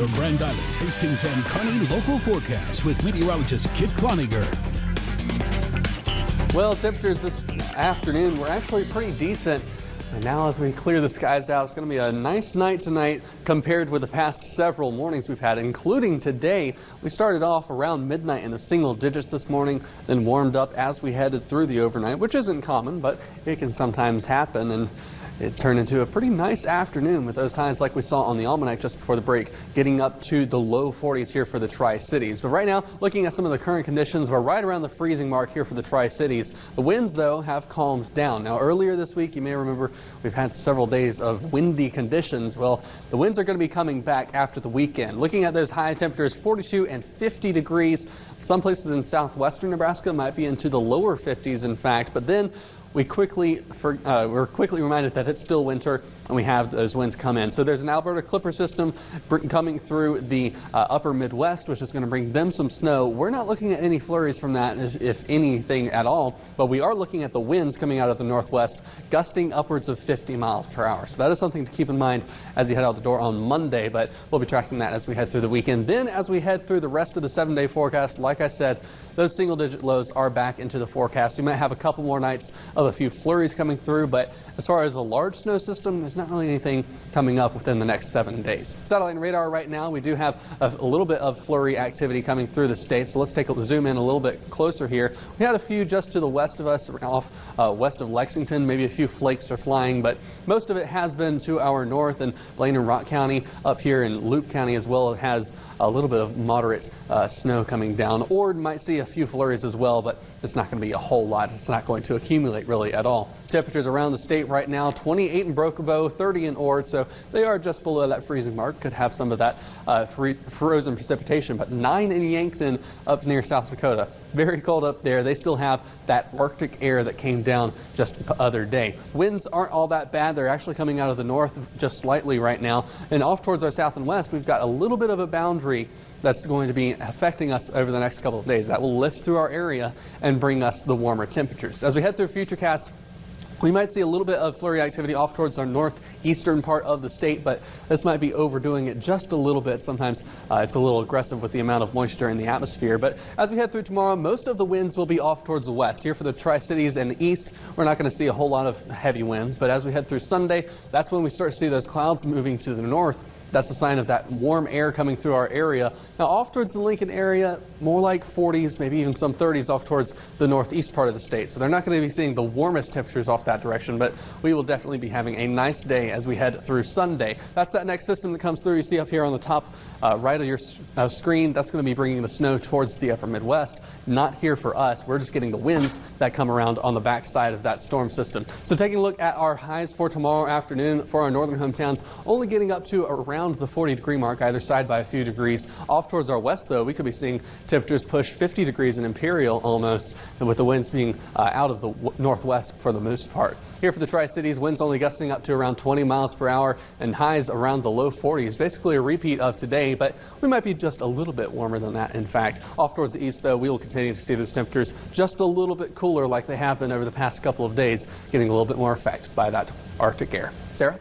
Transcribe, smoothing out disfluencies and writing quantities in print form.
Your Grand Island, Hastings, and Kearney local forecast with meteorologist Kit Cloninger. Well, temperatures this afternoon were actually pretty decent. And now as we clear the skies out, it's going to be a nice night tonight compared with the past several mornings we've had, including today. We started off around midnight in the single digits this morning, then warmed up as we headed through the overnight, which isn't common, but it can sometimes happen. And it turned into a pretty nice afternoon with those highs like we saw on the almanac just before the break, getting up to the low 40s here for the Tri-Cities. But right now, looking at some of the current conditions, we're right around the freezing mark here for the Tri-Cities. The winds, though, have calmed down. Now, earlier this week, you may remember we've had several days of windy conditions. Well, the winds are going to be coming back after the weekend. Looking at those high temperatures, 42 and 50 degrees. Some places in southwestern Nebraska might be into the lower 50s, in fact. But then we're quickly reminded that it's still winter and we have those winds come in. So there's an Alberta Clipper system coming through the upper Midwest, which is going to bring them some snow. We're not looking at any flurries from that, if anything at all, but we are looking at the winds coming out of the northwest, gusting upwards of 50 miles per hour. So that is something to keep in mind as you head out the door on Monday, but we'll be tracking that as we head through the weekend. Then as we head through the rest of the 7-day forecast, like I said, those single-digit lows are back into the forecast. We might have a couple more nights of a few flurries coming through, but as far as a large snow system, there's not really anything coming up within the next 7 days. Satellite and radar right now, we do have a little bit of flurry activity coming through the state, so let's take a zoom in a little bit closer here. We had a few just to the west of us, west of Lexington. Maybe a few flakes are flying, but most of it has been to our north, and Blaine and Rock County up here in Loup County as well has a little bit of moderate snow coming down. Ord might see a few flurries as well, but it's not going to be a whole lot. It's not going to accumulate really at all. Temperatures around the state right now, 28 in Broken Bow, 30 in Ord, so they are just below that freezing mark. Could have some of that frozen precipitation, but 9 in Yankton up near South Dakota. Very cold up there. They still have that Arctic air that came down just the other day. Winds aren't all that bad. They're actually coming out of the north just slightly right now. And off towards our south and west, we've got a little bit of a boundary that's going to be affecting us over the next couple of days. That will lift through our area and bring us the warmer temperatures. As we head through Futurecast, we might see a little bit of flurry activity off towards our northeastern part of the state, but this might be overdoing it just a little bit. Sometimes it's a little aggressive with the amount of moisture in the atmosphere. But as we head through tomorrow, most of the winds will be off towards the west. Here for the Tri-Cities and the east, we're not going to see a whole lot of heavy winds. But as we head through Sunday, that's when we start to see those clouds moving to the north. That's a sign of that warm air coming through our area. Now off towards the Lincoln area, more like 40s, maybe even some 30s off towards the northeast part of the state. So they're not going to be seeing the warmest temperatures off that direction, but we will definitely be having a nice day as we head through Sunday. That's that next system that comes through. You see up here on the top right of your screen. That's going to be bringing the snow towards the upper Midwest. Not here for us. We're just getting the winds that come around on the back side of that storm system. So taking a look at our highs for tomorrow afternoon for our northern hometowns, only getting up to around the 40-degree mark either side by a few degrees. Off towards our west, though, we could be seeing temperatures push 50 degrees in Imperial almost, and with the winds being out of the northwest for the most part. Here for the Tri-Cities, winds only gusting up to around 20 miles per hour and highs around the low 40s. Basically a repeat of today, but we might be just a little bit warmer than that, in fact. Off towards the east, though, we will continue to see those temperatures just a little bit cooler like they have been over the past couple of days, getting a little bit more effect by that Arctic air. Sarah?